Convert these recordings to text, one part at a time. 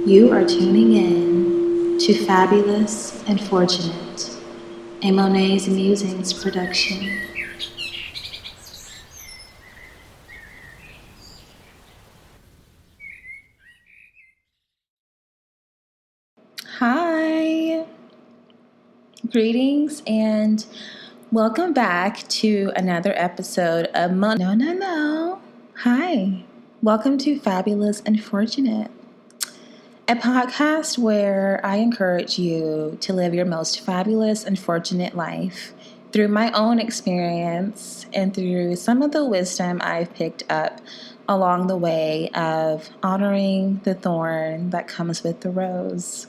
You are tuning in to Fabulous and Fortunate, a Monet's Musings production. Hi, greetings, and welcome back to another episode of No. Hi, welcome to Fabulous and Fortunate, a podcast where I encourage you to live your most fabulous and fortunate life through my own experience and through some of the wisdom I've picked up along the way of honoring the thorn that comes with the rose.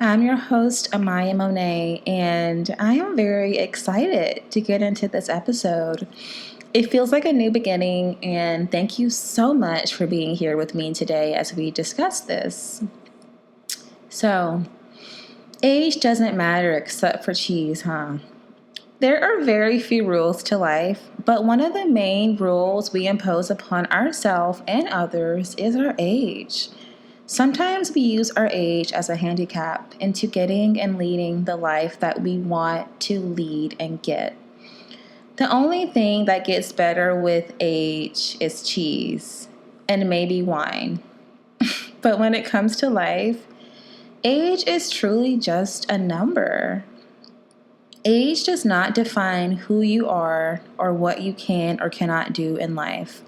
I'm your host, Amayah Monáe, and I am very excited to get into this episode. It feels like a new beginning, and thank you so much for being here with me today as we discuss this. So, age doesn't matter except for cheese, huh? There are very few rules to life, but one of the main rules we impose upon ourselves and others is our age. Sometimes we use our age as a handicap into getting and leading the life that we want to lead and get. The only thing that gets better with age is cheese and maybe wine. But when it comes to life, age is truly just a number. Age does not define who you are or what you can or cannot do in life.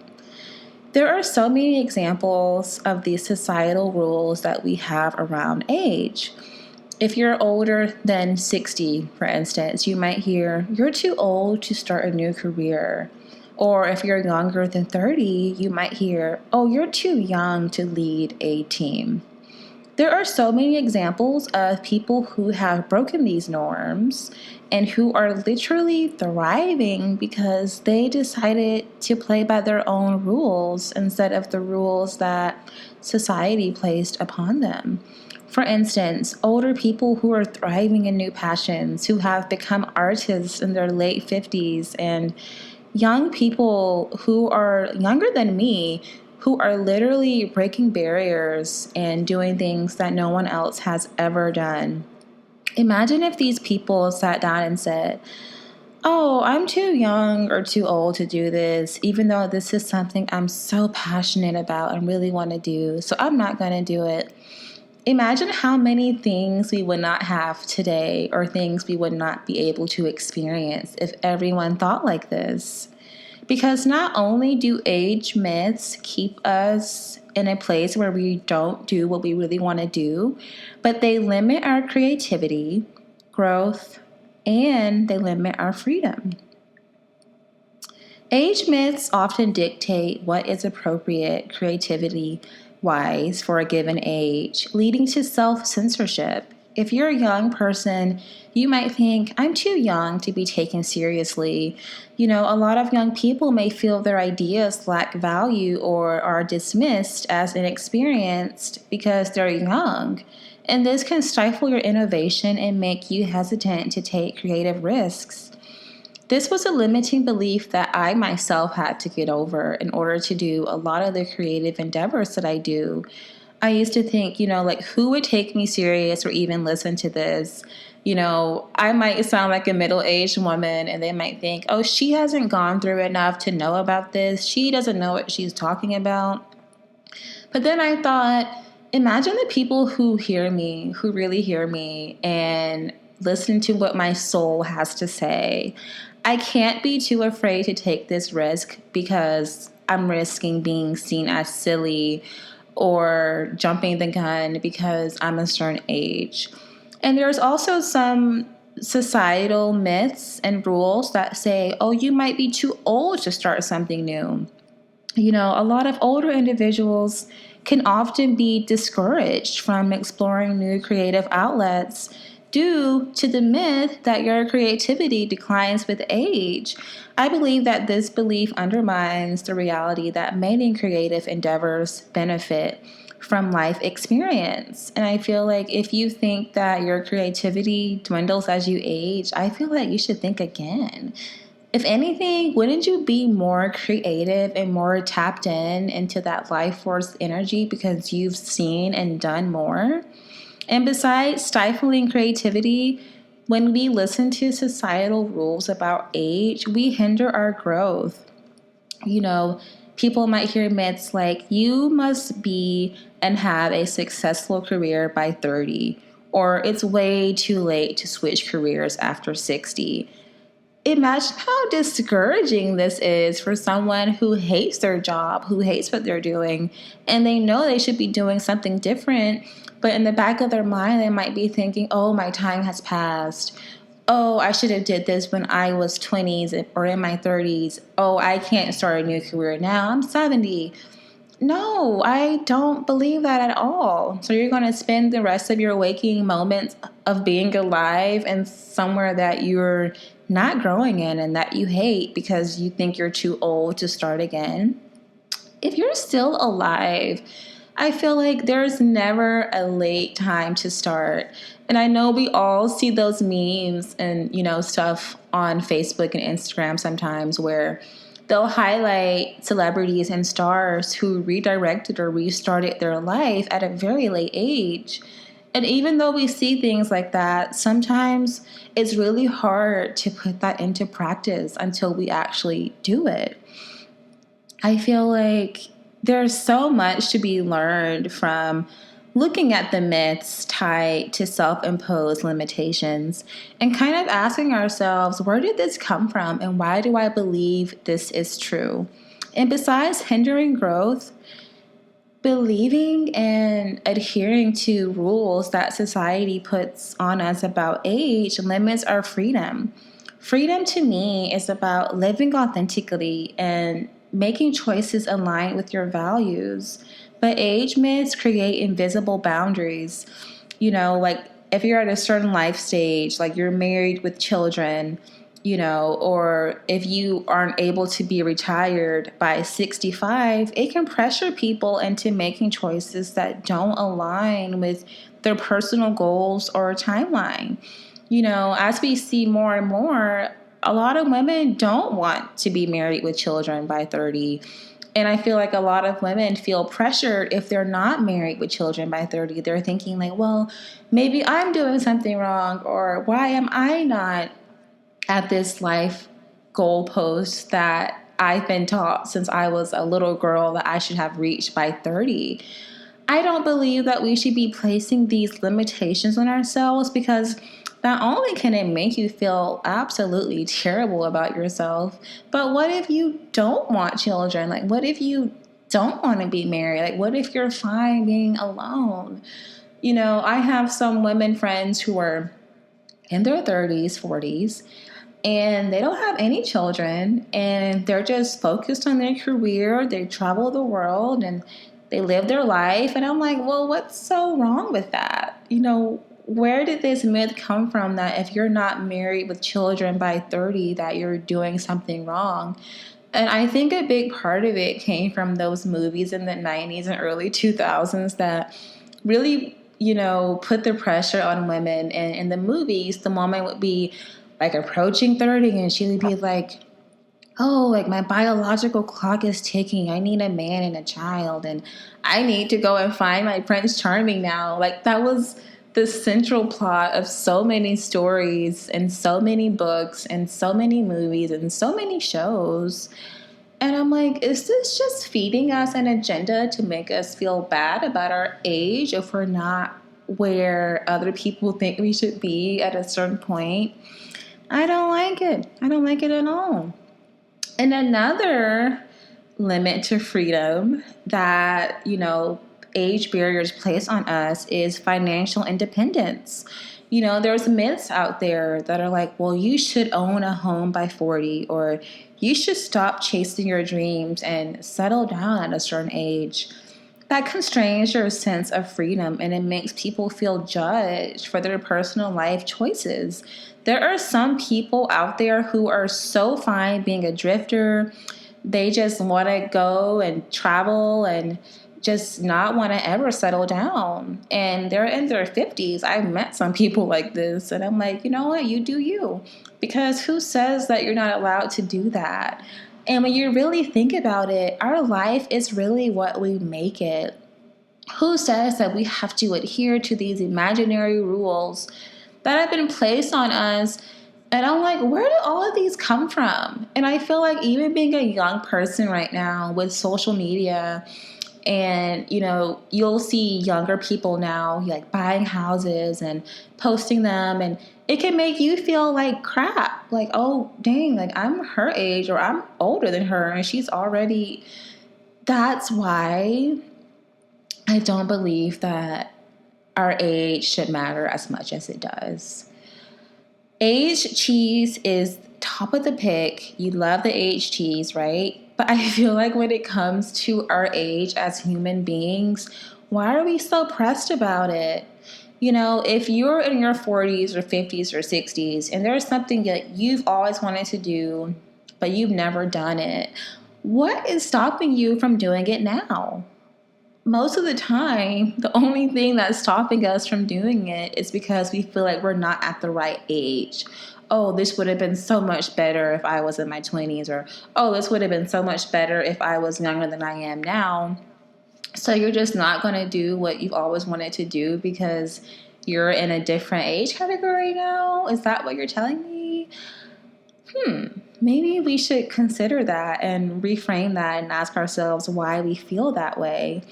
There are so many examples of these societal rules that we have around age. If you're older than 60, for instance, you might hear, "You're too old to start a new career." Or if you're younger than 30, you might hear, "Oh, you're too young to lead a team." There are so many examples of people who have broken these norms and who are literally thriving because they decided to play by their own rules instead of the rules that society placed upon them. For instance, older people who are thriving in new passions, who have become artists in their late 50s, and young people who are younger than me who are literally breaking barriers and doing things that no one else has ever done. Imagine if these people sat down and said, "Oh, I'm too young or too old to do this, even though this is something I'm so passionate about and really want to do, so I'm not going to do it." Imagine how many things we would not have today or things we would not be able to experience if everyone thought like this. Because not only do age myths keep us in a place where we don't do what we really want to do, but they limit our creativity, growth, and they limit our freedom. Age myths often dictate what is appropriate creativity wise for a given age, leading to self-censorship. If you're a young person, you might think, "I'm too young to be taken seriously." A lot of young people may feel their ideas lack value or are dismissed as inexperienced because they're young. And this can stifle your innovation and make you hesitant to take creative risks. This was a limiting belief that I myself had to get over in order to do a lot of the creative endeavors that I do. I used to think, who would take me serious or even listen to this? I might sound like a middle-aged woman and they might think, "Oh, she hasn't gone through enough to know about this. She doesn't know what she's talking about." But then I thought, imagine the people who hear me, who really hear me and listen to what my soul has to say. I can't be too afraid to take this risk because I'm risking being seen as silly or jumping the gun because I'm a certain age. And there's also some societal myths and rules that say, "Oh, you might be too old to start something new." A lot of older individuals can often be discouraged from exploring new creative outlets due to the myth that your creativity declines with age. I believe that this belief undermines the reality that many creative endeavors benefit from life experience. And I feel like if you think that your creativity dwindles as you age, I feel like you should think again. If anything, wouldn't you be more creative and more tapped into that life force energy because you've seen and done more? And besides stifling creativity, when we listen to societal rules about age, we hinder our growth. People might hear myths like, you must be and have a successful career by 30, or it's way too late to switch careers after 60. Imagine how discouraging this is for someone who hates their job, who hates what they're doing, and they know they should be doing something different, but in the back of their mind, they might be thinking, oh, my time has passed. Oh, I should have did this when I was 20s or in my 30s. Oh, I can't start a new career now. I'm 70. No, I don't believe that at all. So you're going to spend the rest of your waking moments of being alive in somewhere that you're not growing in and that you hate because you think you're too old to start again. If you're still alive, I feel like there's never a late time to start. And I know we all see those memes and, stuff on Facebook and Instagram sometimes where they'll highlight celebrities and stars who redirected or restarted their life at a very late age. And even though we see things like that, sometimes it's really hard to put that into practice until we actually do it. I feel like there's so much to be learned from looking at the myths tied to self-imposed limitations and kind of asking ourselves, where did this come from and why do I believe this is true? And besides hindering growth, believing and adhering to rules that society puts on us about age limits our freedom. Freedom to me is about living authentically and making choices aligned with your values. But age myths create invisible boundaries. Like if you're at a certain life stage, like you're married with children, or if you aren't able to be retired by 65, it can pressure people into making choices that don't align with their personal goals or timeline. As we see more and more, a lot of women don't want to be married with children by 30. And I feel like a lot of women feel pressured if they're not married with children by 30. They're thinking like, well, maybe I'm doing something wrong, or why am I not at this life goalpost that I've been taught since I was a little girl that I should have reached by 30. I don't believe that we should be placing these limitations on ourselves because not only can it make you feel absolutely terrible about yourself, but what if you don't want children? Like, what if you don't want to be married? Like, what if you're fine being alone? I have some women friends who are in their 30s, 40s, and they don't have any children, and they're just focused on their career. They travel the world and they live their life. And I'm like, well, what's so wrong with that? Where did this myth come from that if you're not married with children by 30 that you're doing something wrong? And I think a big part of it came from those movies in the 90s and early 2000s that really, put the pressure on women. And in the movies, the woman would be like approaching 30 and she would be like, oh, like my biological clock is ticking. I need a man and a child, and I need to go and find my Prince Charming now. Like that was the central plot of so many stories and so many books and so many movies and so many shows. And I'm like, is this just feeding us an agenda to make us feel bad about our age if we're not where other people think we should be at a certain point? I don't like it. I don't like it at all. And another limit to freedom that, age barriers place on us is financial independence. There's myths out there that are like, well, you should own a home by 40, or you should stop chasing your dreams and settle down at a certain age. That constrains your sense of freedom and it makes people feel judged for their personal life choices. There are some people out there who are so fine being a drifter, they just want to go and travel and just not want to ever settle down. And they're in their 50s. I've met some people like this, and I'm like, you know what? You do you. Because who says that you're not allowed to do that? And when you really think about it, our life is really what we make it. Who says that we have to adhere to these imaginary rules that have been placed on us? And I'm like, where do all of these come from? And I feel like even being a young person right now with social media, and, you know, you'll see younger people now like buying houses and posting them, and it can make you feel like crap. Like, oh, dang, like I'm her age or I'm older than her and she's already. That's why I don't believe that our age should matter as much as it does. Age cheese is top of the pick. You love the age cheese, right? But I feel like when it comes to our age as human beings, why are we so pressed about it? You know, if you're in your 40s or 50s or 60s and there's something that you've always wanted to do, but you've never done it, what is stopping you from doing it now? Most of the time, the only thing that's stopping us from doing it is because we feel like we're not at the right age. Oh, this would have been so much better if I was in my 20s, or oh, this would have been so much better if I was younger than I am now. So you're just not going to do what you've always wanted to do because you're in a different age category now? Is that what you're telling me? Maybe we should consider that and reframe that and ask ourselves why we feel that way.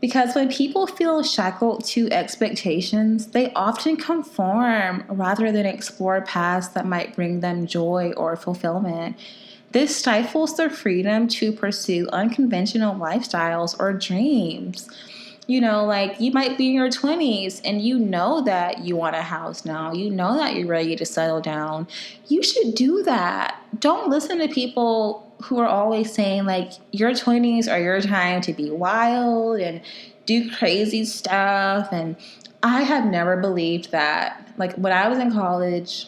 Because when people feel shackled to expectations, they often conform rather than explore paths that might bring them joy or fulfillment. This stifles their freedom to pursue unconventional lifestyles or dreams. You know, like you might be in your 20s and you know that you want a house now. You know that you're ready to settle down. You should do that. Don't listen to people who are always saying like your 20s are your time to be wild and do crazy stuff. And I have never believed that. Like when I was in college,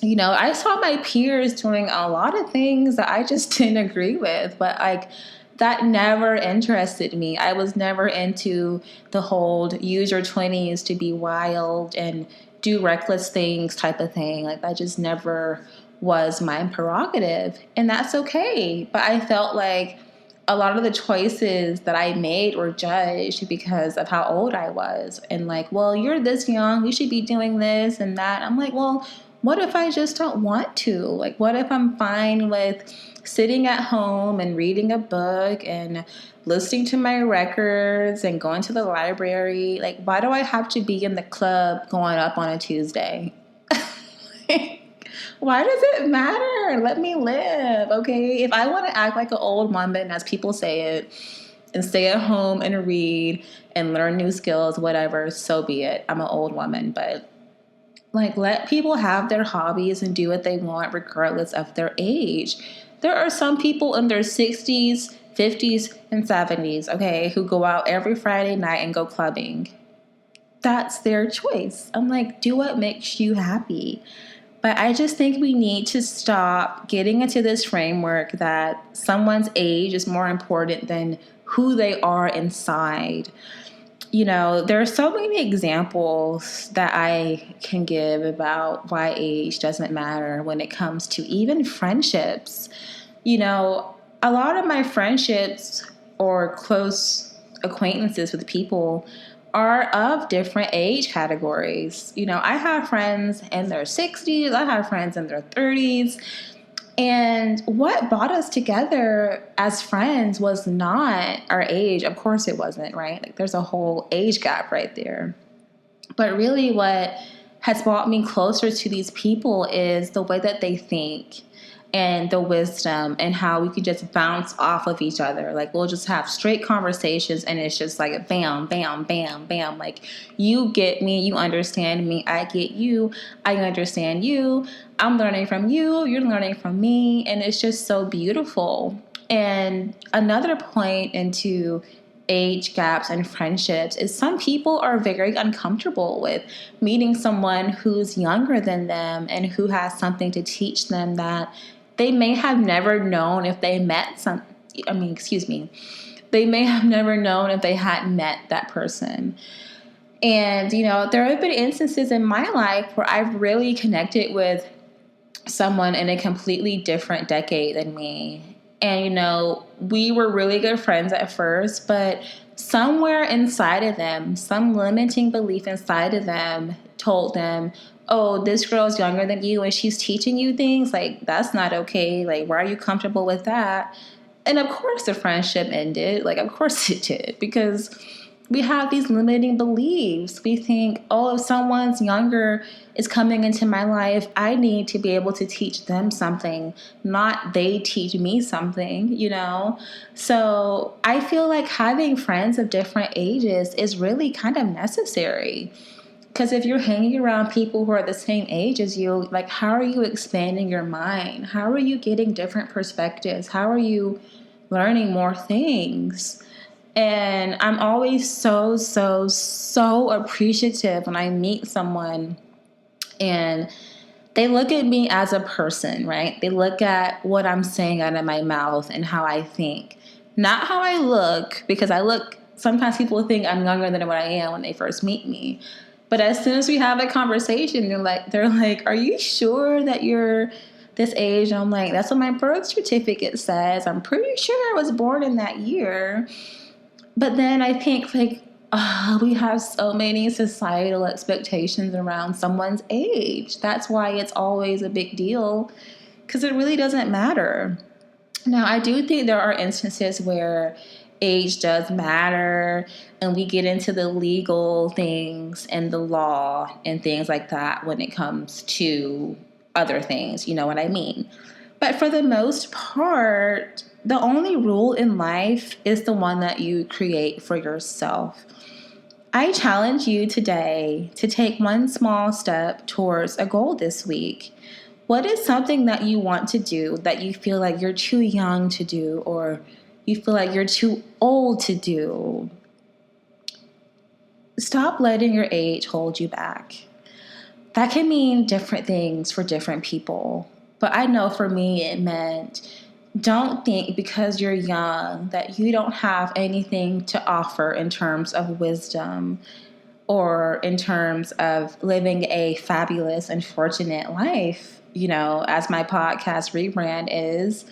you know, I saw my peers doing a lot of things that I just didn't agree with, but like that never interested me. I was never into the whole use your 20s to be wild and do reckless things type of thing. Like that just never was my prerogative. And that's okay. But I felt like a lot of the choices that I made were judged because of how old I was. And like, well, you're this young, you should be doing this and that. I'm like, well, what if I just don't want to? Like, what if I'm fine with sitting at home and reading a book and listening to my records and going to the library? Like, why do I have to be in the club going up on a Tuesday? Why does it matter? Let me live, okay? If I want to act like an old woman, as people say it, and stay at home and read and learn new skills, whatever, so be it. I'm an old woman, but like let people have their hobbies and do what they want regardless of their age. There are some people in their 60s, 50s, and 70s, okay, who go out every Friday night and go clubbing. That's their choice. I'm like, do what makes you happy. But I just think we need to stop getting into this framework that someone's age is more important than who they are inside. You know, there are so many examples that I can give about why age doesn't matter when it comes to even friendships. You know, a lot of my friendships or close acquaintances with people are of different age categories. You know, I have friends in their 60s, I have friends in their 30s. And what brought us together as friends was not our age. Of course it wasn't, right? Like there's a whole age gap right there. But really what has brought me closer to these people is the way that they think and the wisdom and how we could just bounce off of each other. Like we'll just have straight conversations and it's just like bam, bam, bam, bam. Like you get me, you understand me, I get you, I understand you. I'm learning from you, you're learning from me. And it's just so beautiful. And another point into age gaps and friendships is some people are very uncomfortable with meeting someone who's younger than them and who has something to teach them that they may have never known if they may have never known if they hadn't met that person. And, there have been instances in my life where I've really connected with someone in a completely different decade than me. And, we were really good friends at first, but somewhere inside of them, some limiting belief inside of them told them, oh, this girl's younger than you and she's teaching you things. Like, that's not okay. Like, why are you comfortable with that? And of course the friendship ended. Like, of course it did, because we have these limiting beliefs. We think, oh, if someone's younger is coming into my life, I need to be able to teach them something, not they teach me something, So I feel like having friends of different ages is really kind of necessary. Because if you're hanging around people who are the same age as you, like, how are you expanding your mind? How are you getting different perspectives? How are you learning more things? And I'm always so, so, so appreciative when I meet someone and they look at me as a person, right? They look at what I'm saying out of my mouth and how I think. Not how I look, because sometimes people think I'm younger than what I am when they first meet me. But as soon as we have a conversation, they're like, are you sure that you're this age? And I'm like, that's what my birth certificate says. I'm pretty sure I was born in that year. But then I think, we have so many societal expectations around someone's age. That's why it's always a big deal, because it really doesn't matter. Now, I do think there are instances where age does matter, and we get into the legal things and the law and things like that when it comes to other things, you know what I mean? But for the most part, the only rule in life is the one that you create for yourself. I challenge you today to take one small step towards a goal this week. What is something that you want to do that you feel like you're too young to do, or you feel like you're too old to do? Stop letting your age hold you back. That can mean different things for different people. But I know for me it meant, don't think because you're young that you don't have anything to offer in terms of wisdom or in terms of living a fabulous and fortunate life, as my podcast rebrand is.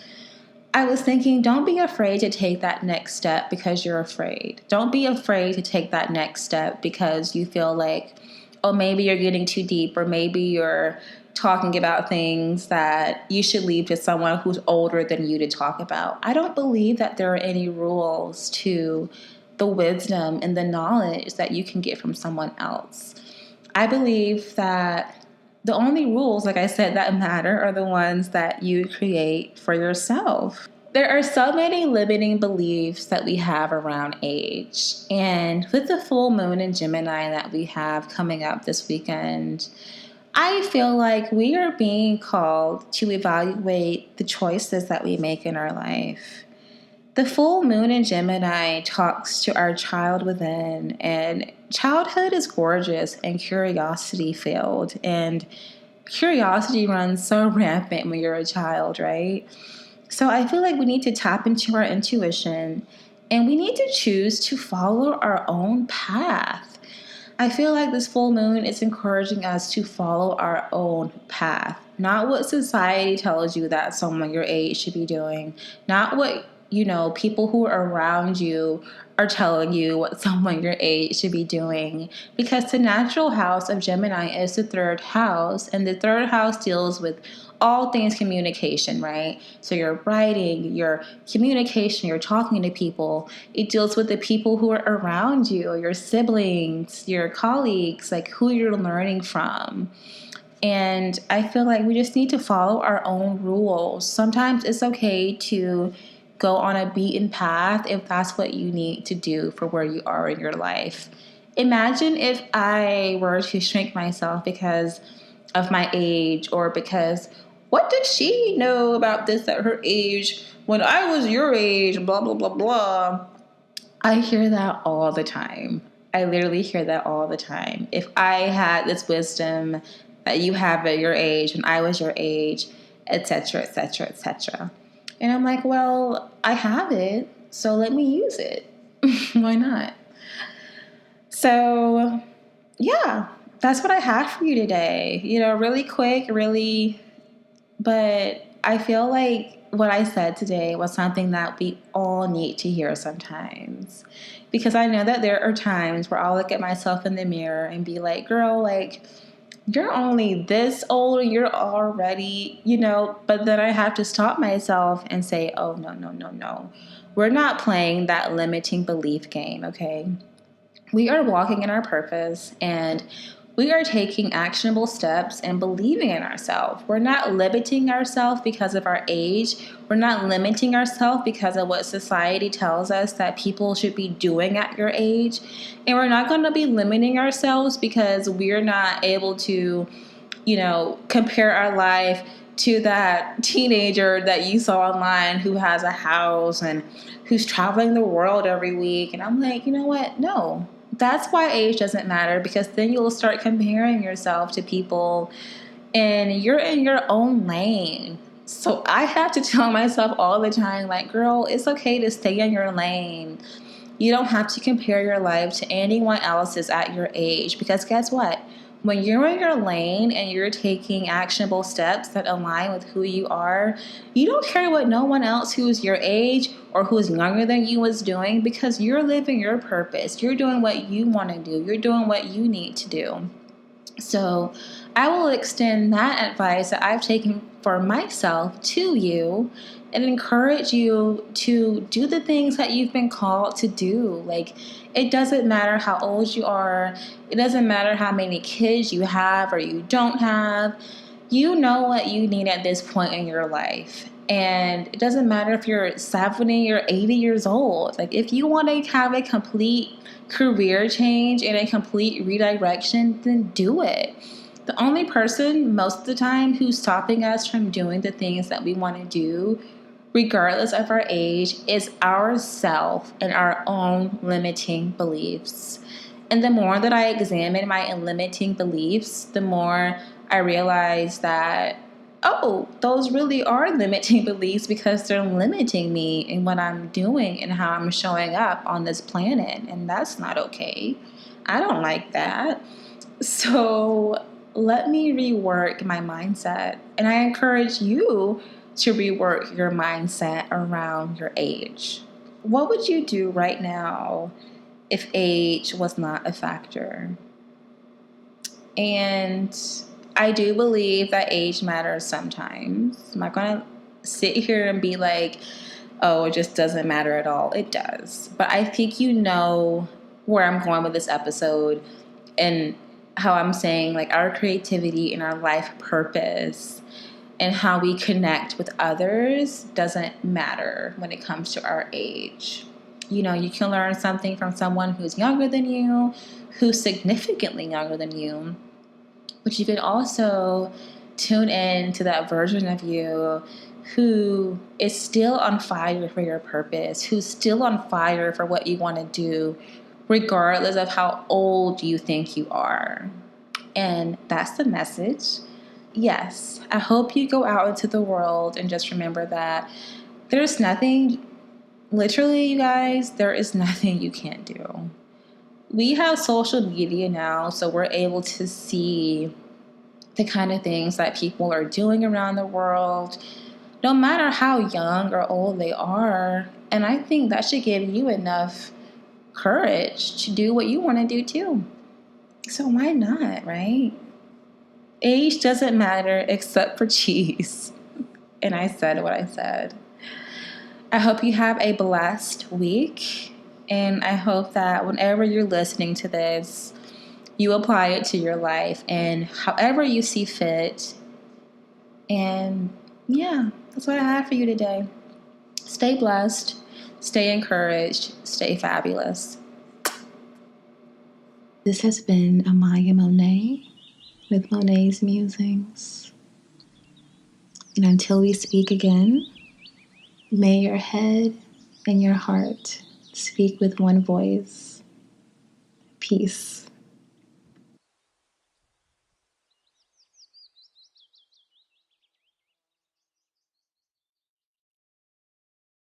I was thinking, don't be afraid to take that next step because you're afraid. Don't be afraid to take that next step because you feel like, oh, maybe you're getting too deep, or maybe you're talking about things that you should leave to someone who's older than you to talk about. I don't believe that there are any rules to the wisdom and the knowledge that you can get from someone else. I believe that the only rules, like I said, that matter are the ones that you create for yourself. There are so many limiting beliefs that we have around age. And with the full moon in Gemini that we have coming up this weekend, I feel like we are being called to evaluate the choices that we make in our life. The full moon in Gemini talks to our child within, and childhood is gorgeous and curiosity filled, and curiosity runs so rampant when you're a child, right? So I feel like we need to tap into our intuition, and we need to choose to follow our own path. I feel like this full moon is encouraging us to follow our own path, not what society tells you that someone your age should be doing, not what people who are around you are telling you what someone your age should be doing. Because the natural house of Gemini is the third house, and the third house deals with all things communication, right? So your writing, your communication, you're talking to people. It deals with the people who are around you, your siblings, your colleagues, like who you're learning from. And I feel like we just need to follow our own rules. Sometimes it's okay to go on a beaten path if that's what you need to do for where you are in your life. Imagine if I were to shrink myself because of my age, or because what did she know about this at her age when I was your age, blah, blah, blah, blah. I hear that all the time. I literally hear that all the time. If I had this wisdom that you have at your age when I was your age, etc., etc., etc. And I'm like, well, I have it, so let me use it. Why not? So, yeah, that's what I have for you today. Really quick, really, but I feel like what I said today was something that we all need to hear sometimes. Because I know that there are times where I'll look at myself in the mirror and be like, girl, like, you're only this old and you're already, but then I have to stop myself and say, oh, no, no, no, no. We're not playing that limiting belief game, okay? We are walking in our purpose and we are taking actionable steps and believing in ourselves. We're not limiting ourselves because of our age. We're not limiting ourselves because of what society tells us that people should be doing at your age. And we're not going to be limiting ourselves because we're not able to, compare our life to that teenager that you saw online who has a house and who's traveling the world every week. And I'm like, you know what? No. That's why age doesn't matter, because then you'll start comparing yourself to people and you're in your own lane. So I have to tell myself all the time, like, girl, it's okay to stay in your lane. You don't have to compare your life to anyone else's at your age, because guess what? When you're in your lane and you're taking actionable steps that align with who you are, you don't care what no one else who's your age or who's younger than you is doing, because you're living your purpose. You're doing what you want to do. You're doing what you need to do. So I will extend that advice that I've taken for myself to you and encourage you to do the things that you've been called to do. Like, it doesn't matter how old you are. It doesn't matter how many kids you have or you don't have. You know what you need at this point in your life. And it doesn't matter if you're 70 or 80 years old. Like, if you want to have a complete career change and a complete redirection, then do it. The only person most of the time who's stopping us from doing the things that we want to do, regardless of our age, is ourself and our own limiting beliefs. And the more that I examine my limiting beliefs, the more I realize that, oh, those really are limiting beliefs, because they're limiting me in what I'm doing and how I'm showing up on this planet. And that's not okay. I don't like that. So let me rework my mindset. And I encourage you to rework your mindset around your age. What would you do right now if age was not a factor? And I do believe that age matters sometimes. I'm not going to sit here and be like, oh, it just doesn't matter at all. It does. But I think you know where I'm going with this episode and how I'm saying, like, our creativity and our life purpose and how we connect with others doesn't matter when it comes to our age. You can learn something from someone who's younger than you, who's significantly younger than you. But you can also tune in to that version of you who is still on fire for your purpose, who's still on fire for what you want to do, regardless of how old you think you are. And that's the message. Yes, I hope you go out into the world and just remember that there's nothing, literally, you guys, there is nothing you can't do. We have social media now, so we're able to see the kind of things that people are doing around the world, no matter how young or old they are. And I think that should give you enough courage to do what you want to do too. So why not, right? Age doesn't matter except for cheese. And I said what I said. I hope you have a blessed week. And I hope that whenever you're listening to this, you apply it to your life and however you see fit. And yeah, that's what I have for you today. Stay blessed, stay encouraged, stay fabulous. This has been Amayah Monáe with Monáe's Musings. And until we speak again, may your head and your heart speak with one voice. Peace.